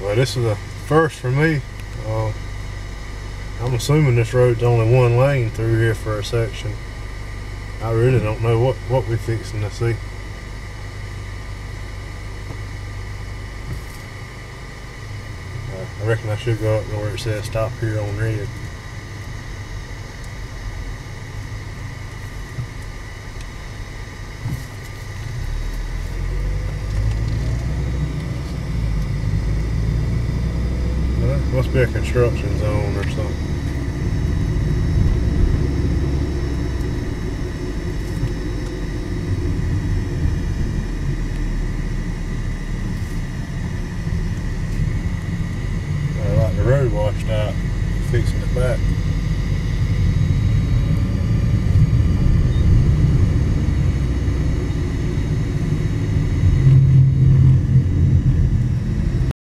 Well, this is a first for me. I'm assuming this road's only one lane through here for a section. I really don't know what we're fixing to see. I reckon I should go up to where it says stop here on red. Must be a construction zone or something. Like the road washed out, fixing it back.